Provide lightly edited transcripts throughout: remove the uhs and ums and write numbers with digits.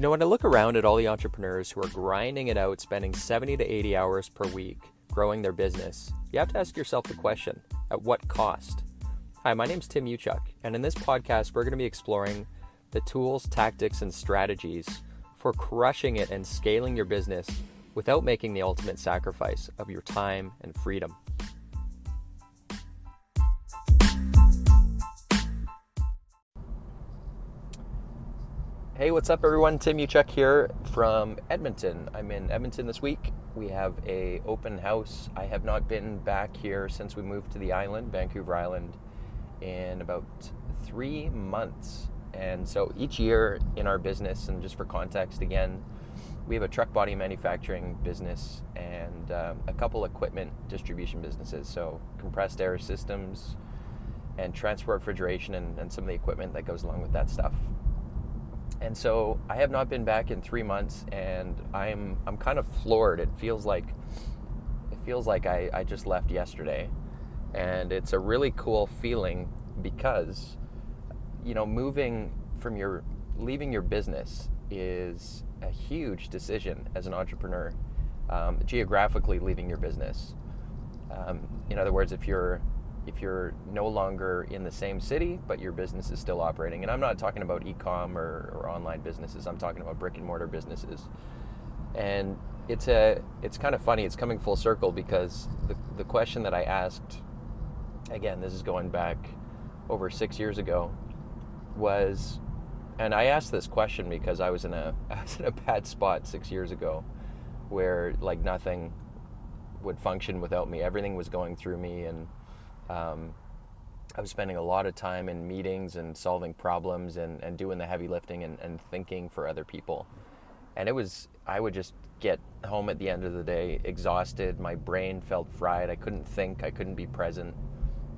You know, when I look around at all the entrepreneurs who are grinding it out, spending 70 to 80 hours per week growing their business, you have to ask yourself the question, at what cost? Hi, my name's Tim Uchuk, and in this podcast, we're going to be exploring the tools, tactics, and strategies for crushing it and scaling your business without making the ultimate sacrifice of your time and freedom. Hey, what's up everyone? Tim Uchuk here from Edmonton. I'm in Edmonton this week. We have an open house. I have not been back here since we moved to the island, Vancouver Island, in about 3 months. And so each year in our business, and just for context again, we have a truck body manufacturing business and a couple equipment distribution businesses. So compressed air systems and transport refrigeration and some of the equipment that goes along with that stuff. And so I have not been back in 3 months, and I'm kind of floored. It feels like I just left yesterday, and it's a really cool feeling because, you know, leaving your business is a huge decision as an entrepreneur. Geographically leaving your business. In other words, if you're no longer in the same city, but your business is still operating. And I'm not talking about e-com or online businesses. I'm talking about brick and mortar businesses. And it's kind of funny. It's coming full circle because the question that I asked, again, this is going back over 6 years ago, was, and I asked this question because I was in a bad spot 6 years ago where like nothing would function without me. Everything was going through me, and I was spending a lot of time in meetings and solving problems and doing the heavy lifting and thinking for other people. And I would just get home at the end of the day exhausted. My brain felt fried. I couldn't think. I couldn't be present.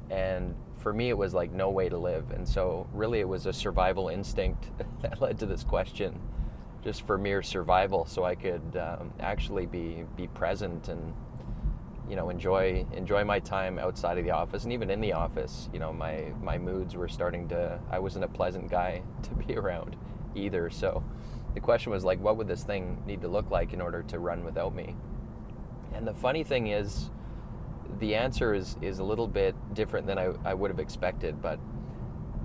And for me, it was like no way to live. And so really it was a survival instinct that led to this question, just for mere survival, so I could actually be present and, you know, enjoy my time outside of the office. And even in the office, you know, my moods were I wasn't a pleasant guy to be around either. So the question was like, what would this thing need to look like in order to run without me? And the funny thing is, the answer is a little bit different than I would have expected. But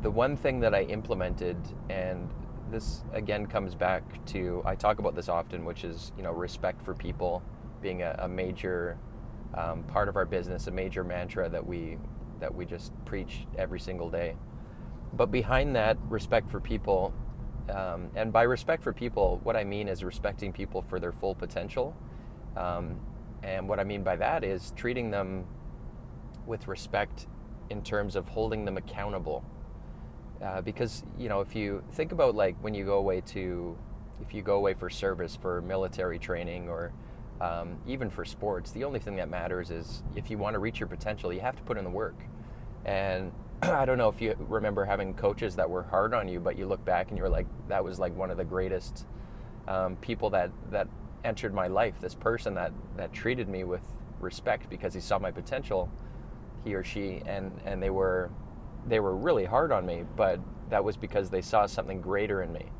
the one thing that I implemented, and this again comes back to, I talk about this often, which is, you know, respect for people being a major part of our business, a major mantra that we just preach every single day. But behind that, respect for people, and by respect for people, what I mean is respecting people for their full potential. And what I mean by that is treating them with respect in terms of holding them accountable. Because, you know, if you think about like when you go away for service, for military training, or even for sports, the only thing that matters is if you want to reach your potential, you have to put in the work. And I don't know if you remember having coaches that were hard on you, but you look back and you're like, that was like one of the greatest people that entered my life. This person that treated me with respect because he saw my potential, he or she, and they were really hard on me, but that was because they saw something greater in me.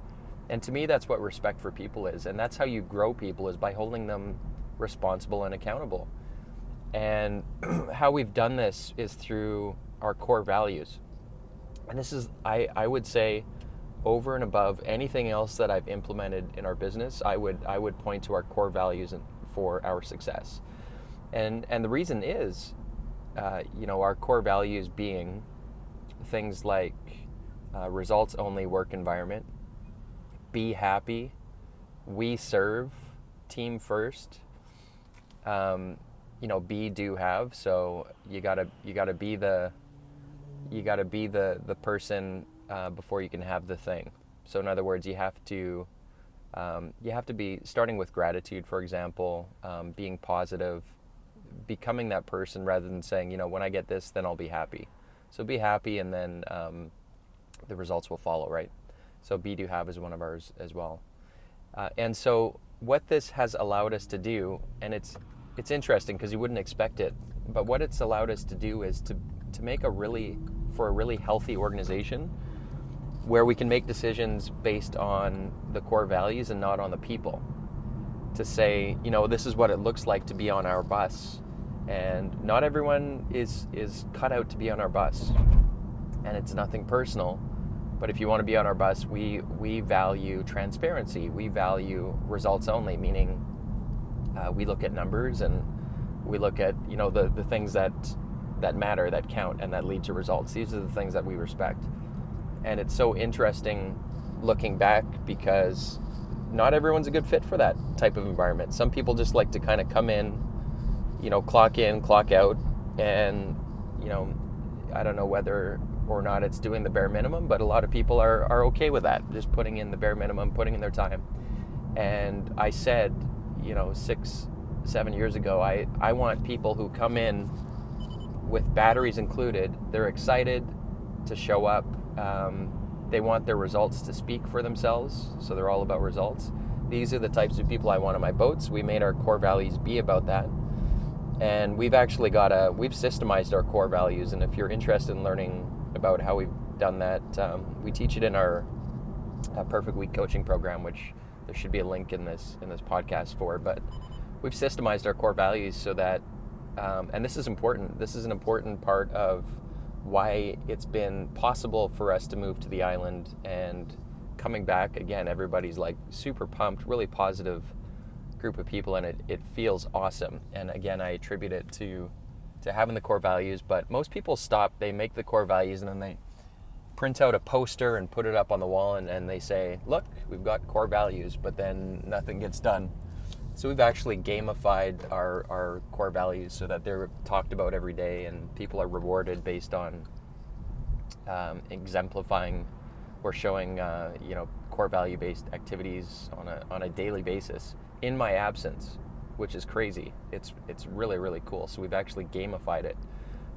And to me, that's what respect for people is. And that's how you grow people, is by holding them responsible and accountable. And how we've done this is through our core values. And this is, I would say, over and above anything else that I've implemented in our business, I would point to our core values for our success. And the reason is, you know, our core values being things like results only work environment, be happy, we serve, team first, you know, be, do, have. So you gotta be the person before you can have the thing. So in other words, you have to be starting with gratitude, for example, being positive, becoming that person rather than saying, you know, when I get this, then I'll be happy. So be happy, and then the results will follow, right? So be, do, have is one of ours as well. And so what this has allowed us to do, and it's interesting because you wouldn't expect it, but what it's allowed us to do is to make a really healthy organization, where we can make decisions based on the core values and not on the people. To say, this is what it looks like to be on our bus, and not everyone is cut out to be on our bus, and it's nothing personal. But if you want to be on our bus, we value transparency. We value results only, meaning we look at numbers, and we look at the things that matter, that count, and that lead to results. These are the things that we respect. And it's so interesting looking back, because not everyone's a good fit for that type of environment. Some people just like to kind of come in, clock in, clock out, and I don't know whether or not it's doing the bare minimum, but a lot of people are okay with that, just putting in the bare minimum, putting in their time. And I said, 6-7 years ago, I want people who come in with batteries included. They're excited to show up. They want their results to speak for themselves, so they're all about results. These are the types of people I want on my boats. We made our core values be about that. And we've actually we've systemized our core values, and if you're interested in learning about how we've done that, we teach it in our Perfect Week coaching program, which there should be a link in this podcast for. But we've systemized our core values so that, and this is important. This is an important part of why it's been possible for us to move to the island. And coming back again, everybody's like super pumped, really positive group of people, and it feels awesome. And again, I attribute it to having the core values. But most people stop, they make the core values, and then they print out a poster and put it up on the wall, and they say, look, we've got core values, but then nothing gets done. So we've actually gamified our core values so that they're talked about every day, and people are rewarded based on exemplifying or showing core value based activities on a daily basis in my absence, which is crazy. It's really, really cool. So we've actually gamified it.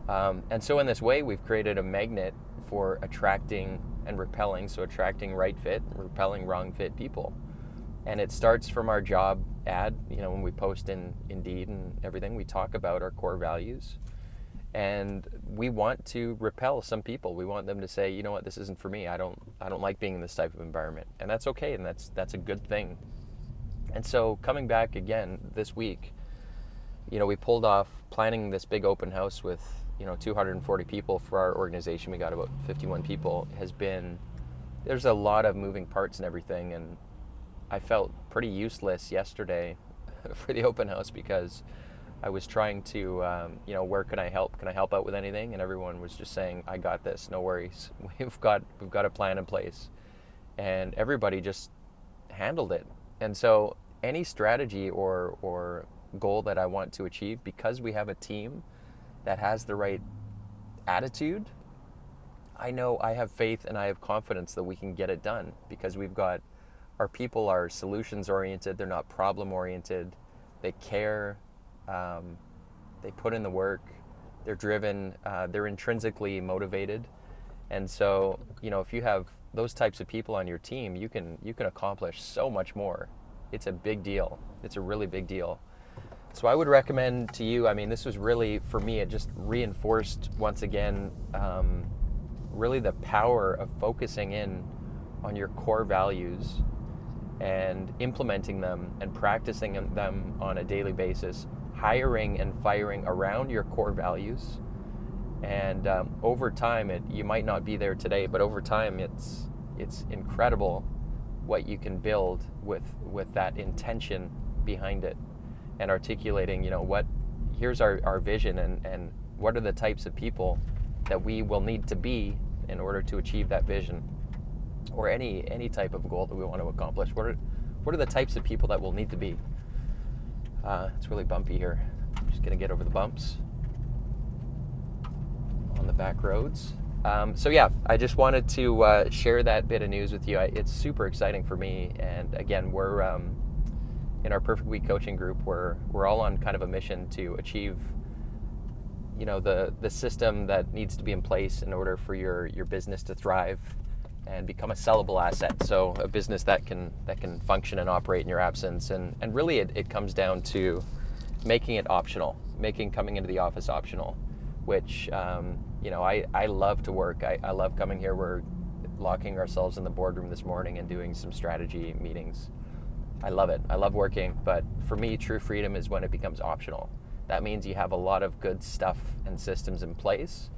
And so in this way, we've created a magnet for attracting and repelling. So attracting right fit, repelling wrong fit people. And it starts from our job ad. When we post in Indeed and everything, we talk about our core values. And we want to repel some people. We want them to say, you know what, this isn't for me. I don't like being in this type of environment. And that's okay, and that's a good thing. And so coming back again this week, we pulled off planning this big open house with 240 people for our organization. We got about 51 people. There's a lot of moving parts and everything, and I felt pretty useless yesterday for the open house, because I was trying to, where can I help? Can I help out with anything? And everyone was just saying, I got this, no worries. We've got a plan in place. And everybody just handled it. And so any strategy or goal that I want to achieve, because we have a team that has the right attitude, I know I have faith and I have confidence that we can get it done, because our people are solutions oriented. They're not problem oriented. They care. They put in the work. They're driven. They're intrinsically motivated. And so, if you have those types of people on your team, you can accomplish so much more. It's a big deal. It's a really big deal. So I would recommend to you, this was really, for me, it just reinforced once again, really the power of focusing in on your core values and implementing them and practicing them on a daily basis, hiring and firing around your core values. And over time, you might not be there today, but over time, it's incredible what you can build with that intention behind it, and articulating, here's our vision, and what are the types of people that we will need to be in order to achieve that vision, or any type of goal that we want to accomplish. What are the types of people that we'll need to be? It's really bumpy here. I'm just gonna get over the bumps on the back roads. So yeah, I just wanted to share that bit of news with you. It's super exciting for me, and again, we're in our Perfect Week coaching group, we're all on kind of a mission to achieve, the system that needs to be in place in order for your business to thrive and become a sellable asset. So a business that can function and operate in your absence, and really it comes down to making it optional, making coming into the office optional, which I love to work. I love coming here. locking ourselves in the boardroom this morning and doing some strategy meetings. I love it. I love working, but for me, true freedom is when it becomes optional. That means you have a lot of good stuff and systems in place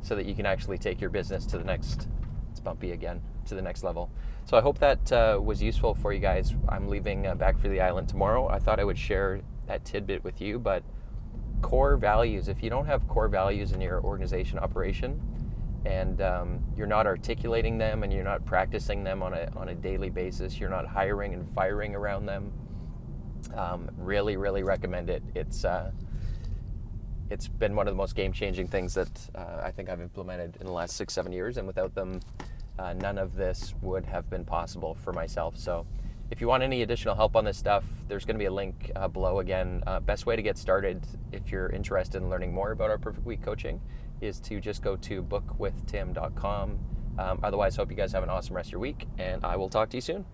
so that you can actually take your business to the next, it's bumpy again, to the next level. So I hope that was useful for you guys. I'm leaving back for the island tomorrow. I thought I would share that tidbit with you, but core values, if you don't have core values in your organization operation, and you're not articulating them and you're not practicing them on a daily basis, you're not hiring and firing around them, really, really recommend it. It's been one of the most game-changing things that I think I've implemented in the last 6-7 years, and without them, none of this would have been possible for myself. So if you want any additional help on this stuff, there's going to be a link below again. Best way to get started if you're interested in learning more about our Perfect Week coaching is to just go to bookwithtim.com. Otherwise, hope you guys have an awesome rest of your week, and I will talk to you soon.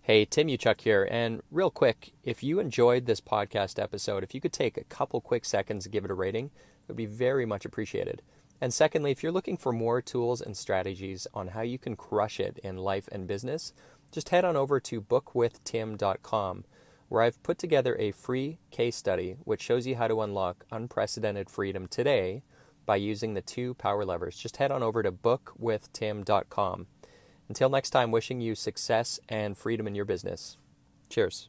Hey, Tim Uchuk here, and real quick, if you enjoyed this podcast episode, if you could take a couple quick seconds to give it a rating, it would be very much appreciated. And secondly, if you're looking for more tools and strategies on how you can crush it in life and business, just head on over to bookwithtim.com, where I've put together a free case study which shows you how to unlock unprecedented freedom today by using the 2 power levers. Just head on over to bookwithtim.com. Until next time, wishing you success and freedom in your business. Cheers.